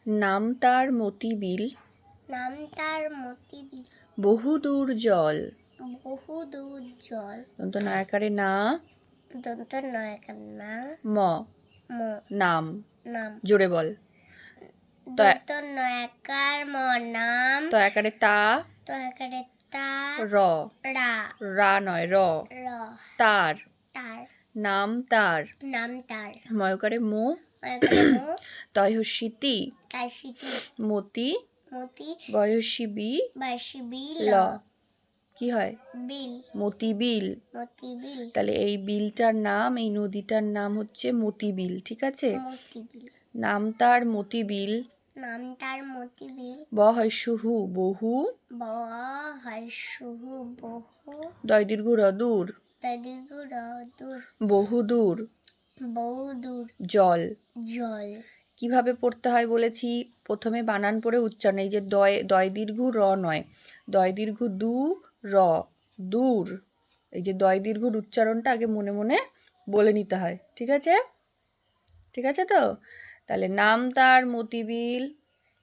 নাম তার মতি বিল, নাম তার মতি বিল, বহুদূর জল। বহু দূর জল। দন্ত নয়াকারে না, দন্ত নয়কার না, ম, ম, নাম। নাম। জোরে বল। দন্ত নয়কার ম, নাম। তয়াকারে তা, তয়াকারে তা, র, রা, রা নয় র, র, তার, তার, নাম তার। নাম তার। ময়কারে মো, ময়কারে মো, তয়হস্যি তি, তাইসিতি, মতি, মতি, বয়স্যি বি, বাইশি বিল, ল। কি হয়? বিল, মতি বিল। মতি বিল, তাহলে এই বিলটার নাম, এই নদীটার নাম হচ্ছে মতি বিল। ঠিক আছে? মতি বিল। নাম তার মতি বিল। নাম তার মতি বিল। ব হয় সুহু, বহু, ব হয় সুহু, বহু, দয় দীর্ঘ র, দূর, তাই দীর্ঘ র, দূর, বহুদূর বহু দূর জল। জল। কিভাবে পড়তে হয় বলেছি? প্রথমে বানান পড়ে উচ্চারণ। এই যে দয়, দয় দীর্ঘ র নয়, দয় দীর্ঘ দু, র, দূর। এই যে দয় দীর্ঘর উচ্চারণটা আগে মনে মনে বলে নিতে হয়। ঠিক আছে? ঠিক আছে তো? তাহলে নাম তার মতি বিল,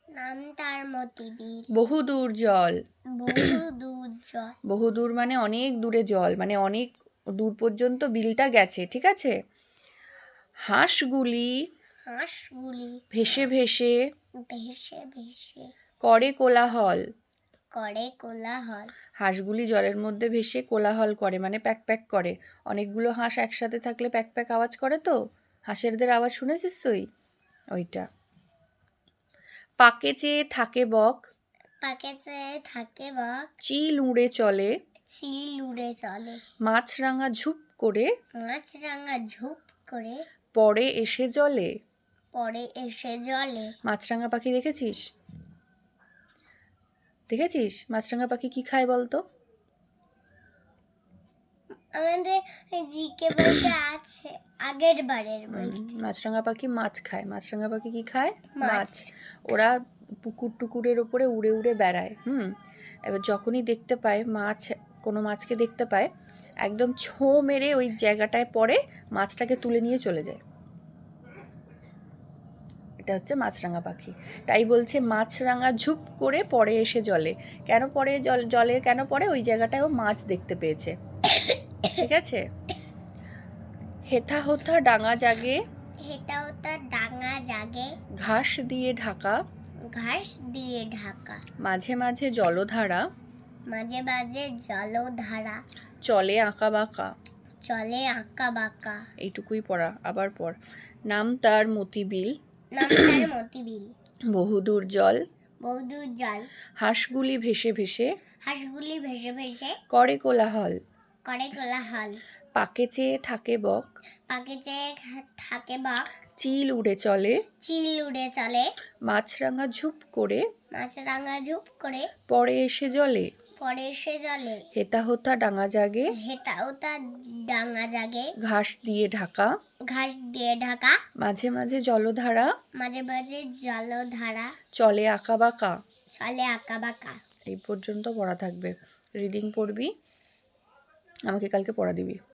নাম তার মতি বিল, বহুদূর জল। বহু দূর জল। বহুদূর মানে অনেক দূরে জল, মানে অনেক দূর পর্যন্ত বিলটা গেছে। ঠিক আছে? হাঁসগুলি হাঁসগুলি ভেসে ভেসে ভেসে ভেসে করে কোলাহল। করে কোলাহল। হাঁসগুলি জলের মধ্যে ভেসে কোলাহল করে, মানে প্যাক প্যাক করে। অনেকগুলো হাঁস একসাথে থাকলে প্যাক প্যাক আওয়াজ করে তো। হাঁসেরদের আওয়াজ শুনেছিস তুই? ওইটা। পাকে চেয়ে থাকে বক, পাকে চেয়ে থাকে বক, চিল উড়ে চলে, চিল উড়ে চলে, মাছরাঙা ঝুপ করে মাছরাঙা ঝুপ করে পরে এসে জলে। পরে এসে জলে। মাছরাঙা পাখি দেখেছিস? দেখেছিস মাছরাঙা পাখি কি খায় বলতো? আমাদের জিকে বইতে আছে, আগের বারের বই। মাছরাঙা পাখি মাছ খায়। মাছরাঙা পাখি কি খায়? মাছ। মাছ। ওরা পুকুর টুকুরের ওপরে উড়ে উড়ে বেড়ায়। এবার যখনই দেখতে পায় মাছ, কোনো মাছকে দেখতে পায়, একদম ছোঁ মেরে ওই জায়গাটায় পড়ে মাছটাকে তুলে নিয়ে চলে যায়। এটা হচ্ছে মাছরাঙা পাখি। তাই বলছে মাছরাঙা ঝুপ করে পরে এসে জলে। কেন পরে জলে কেন পড়ে? ওই জায়গাটায় ও মাছ দেখতে পেয়েছে। ঠিক আছে? হেথা হোথা ডাঙা জাগে, হেতা ওটা ডাঙা জাগে, ঘাস দিয়ে ঢাকা, ঘাস দিয়ে ঢাকা, মাঝে মাঝে জলধারা, মাঝে মাঝে জলধারা, চলে আঁকা বাঁকা। চলে আঁকা বাঁকা। এইটুকুই পড়া, আবার পড়। নাম তার মতি বিল, নাম তার মতি বিল, বহুদূর জল। বহুদূর জল। হাঁসগুলি ভেসে ভেসে হাঁসগুলি ভেসে ভেসে করে কোলাহল। করে কোলাহল। পাকে চেয়ে থাকে বক, পাকে চেয়ে থাকে বক, চিল উড়ে চলে, চিল উড়ে চলে, মাছরাঙা ঝুপ করে মাছরাঙা ঝুপ করে পরে এসে জলে। পরে এসে জলে। হেতা হোতা ডাঙা জাগে, হেতা ওটা ডাঙা জাগে, ঘাস দিয়ে ঢাকা, ঘাস দিয়ে ঢাকা, মাঝে মাঝে জলধারা, মাঝে মাঝে জলধারা, চলে আঁকা বাঁকা। চলে আঁকা বাঁকা। এই পর্যন্ত পড়া থাকবে। রিডিং পড়বি, আমাকে কালকে পড়া দিবি।